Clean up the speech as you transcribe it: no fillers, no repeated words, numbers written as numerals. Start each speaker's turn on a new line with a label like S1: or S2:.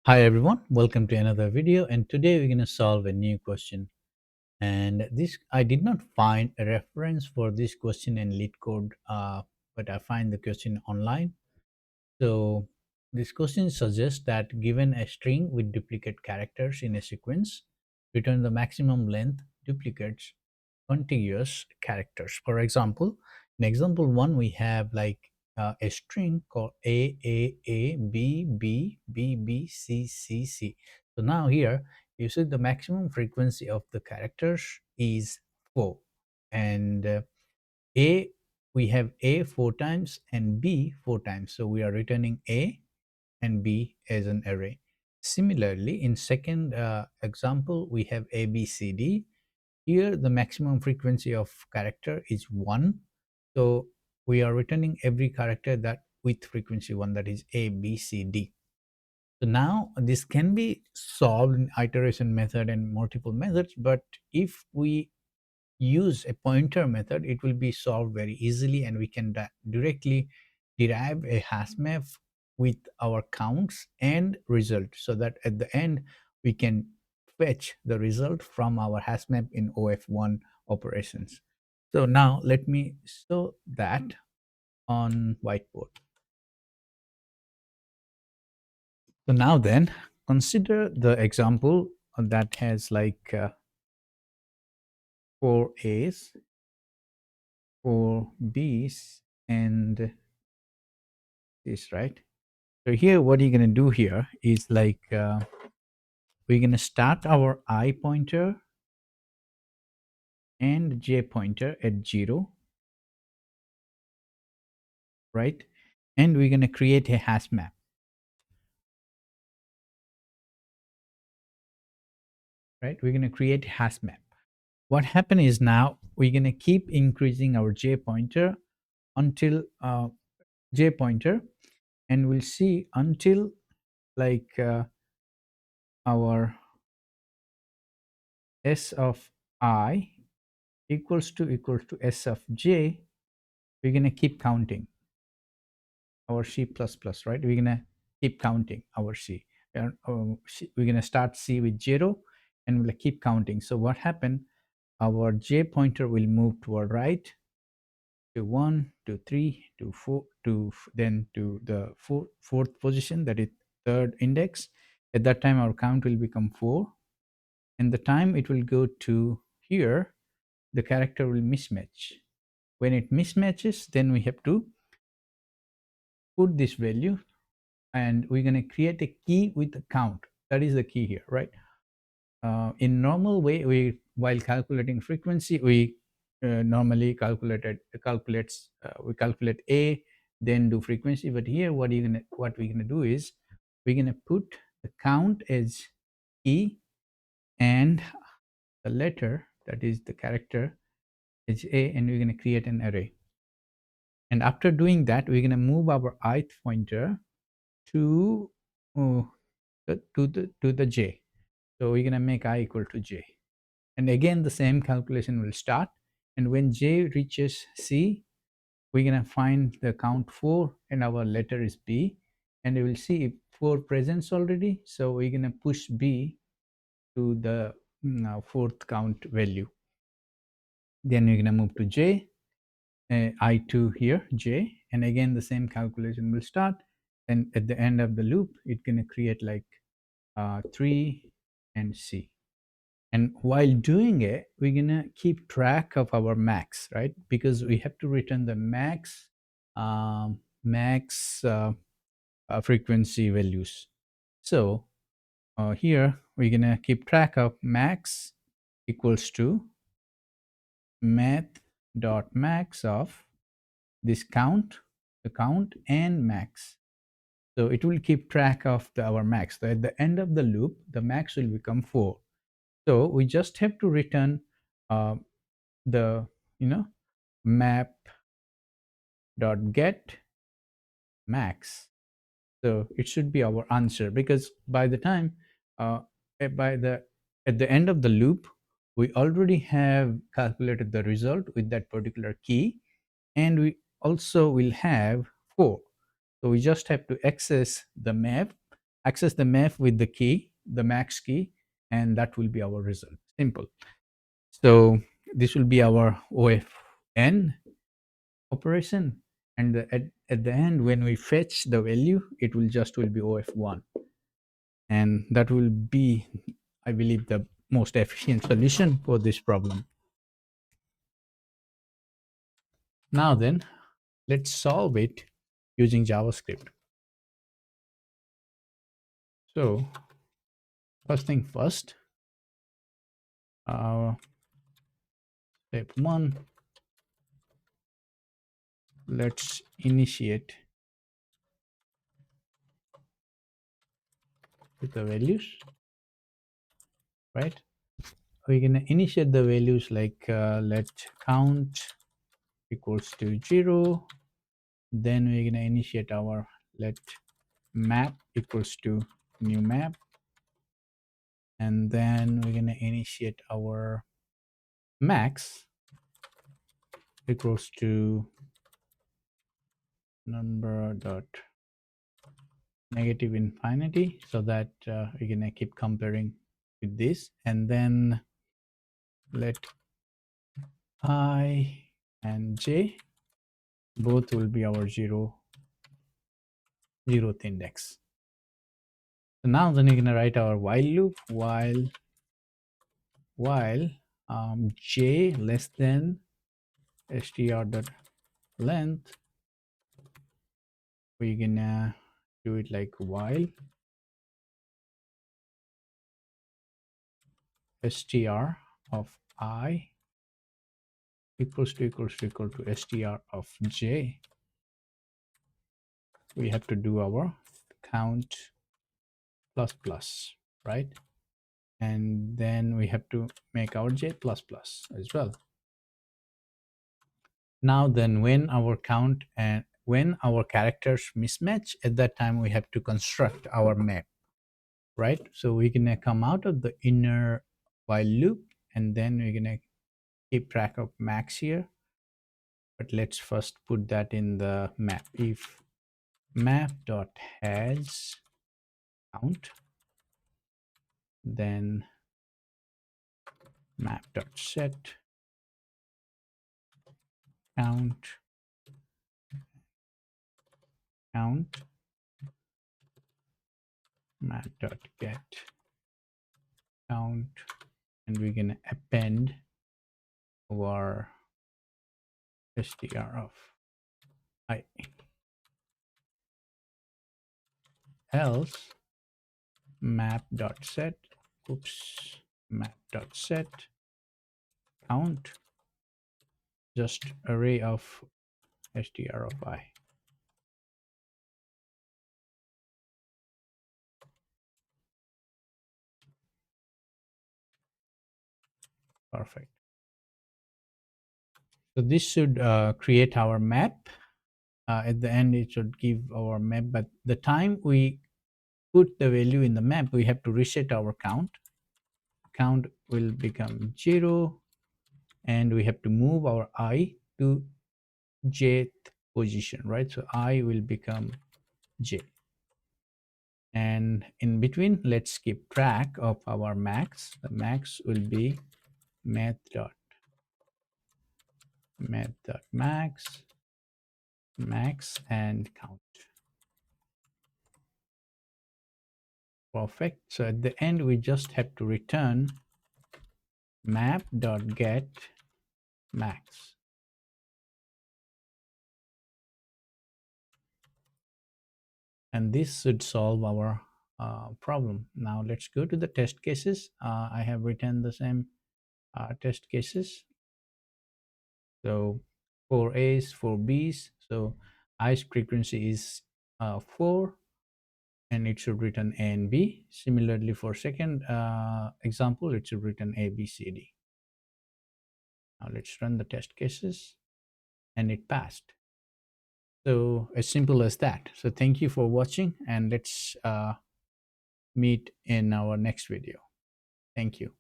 S1: Hi everyone, welcome to another video, and today we're going to solve a new question. And this I did not find a reference for this question in Leet code, but I find the question online. So this question suggests that given a string with duplicate characters in a sequence, return the maximum length duplicates contiguous characters. For example, in example one, we have like a string called A, B, B, B, B, C, C, C. So now here, you see the maximum frequency of the characters is 4. And A, we have A 4 times and B 4 times. So we are returning A and B as an array. Similarly, in second example, we have A, B, C, D. Here, the maximum frequency of character is 1. So we are returning every character that with frequency 1, that is A, B, C, D. So now this can be solved in iteration method and multiple methods, but if we use a pointer method, it will be solved very easily, and we can directly derive a hash map with our counts and result, so that at the end we can fetch the result from our hash map in OF1 operations. So now let me show that on whiteboard. So now then, consider the example that has like 4 A's, 4 B's, and this, right? So here, what you're going to do here is like we're going to start our I pointer and J pointer at 0, right? And we're going to create a hash map, right? We're going to create a hash map. What happened is now we're going to keep increasing our J pointer until J pointer, and we'll see until like our S of I equals to S of J. We're going to keep counting our C++, right? We're gonna keep counting our C. We're gonna start C with 0, and we'll keep counting. So what happened? Our J pointer will move toward right to 1, to 3, to 4, then to the fourth position, that is third index. At that time, our count will become 4, and the time it will go to here, the character will mismatch. When it mismatches, then we have to put this value, and we're going to create a key with a count. That is the key here, right? In normal way, we while calculating frequency, we normally we calculate A, then do frequency. But here, what we're gonna do is we're gonna put the count as key, and the letter, that is the character, is A, and we're gonna create an array. And after doing that, we're gonna move our ith pointer to oh, to the J. So we're going to make I equal to J. And again, the same calculation will start. And when J reaches C, we're going to find the count 4, and our letter is B. And we will see 4 presents already. So we're going to push B to the fourth count value. Then we're going to move to J, I2 here, J. And again, the same calculation will start. And at the end of the loop, it's going to create like 3 and C. And while doing it, we're gonna keep track of our max, right? Because we have to return the max frequency values. So here we're gonna keep track of max equals to math.max of this count, the count, and max. So it will keep track of our max. So at the end of the loop, the max will become 4. So we just have to return the map dot get max. So it should be our answer, because by the time by the at the end of the loop, we already have calculated the result with that particular key, and we also will have 4. So we just have to access the map access the map with the key, the max key, and that will be our result. Simple. So this will be our OFN operation, and at the end when we fetch the value, it will be OF1, and that will be, I believe, the most efficient solution for this problem. Now then, let's solve it using JavaScript. So first thing first, step 1, let's initiate with the values, right? We're gonna initiate the values like let count equals to 0. Then we're gonna initiate our let map equals to new map, and then we're gonna initiate our max equals to number dot negative infinity, so that we're gonna keep comparing with this, and then let I and j both will be our 0th index. So now then we're gonna write our while loop, while j less than str dot length. We're gonna do it like while str of I equals to str of j. We have to do our count plus plus, right? And then we have to make our j plus plus as well. Now then, when our count and when our characters mismatch, at that time we have to construct our map, right? So we're gonna come out of the inner while loop, and then we're gonna keep track of max here. But let's first put that in the map. If map dot has count, then map dot set count map dot get count, and we're gonna append our str of I. Else map dot set count just array of str of I. Perfect. So this should create our map. At the end it should give our map, but the time we put the value in the map, we have to reset our count will become 0, and we have to move our I to jth position, right? So I will become j, and in between let's keep track of our max. The max will be math dot max and count. Perfect. So at the end we just have to return map dot get max. And this should solve our problem. Now let's go to the test cases. I have written the same test cases. So 4 A's, 4 B's. So I's frequency is 4, and it should return A and B. Similarly, for second example, it should return A, B, C, D. Now let's run the test cases, and it passed. So as simple as that. So thank you for watching, and let's meet in our next video. Thank you.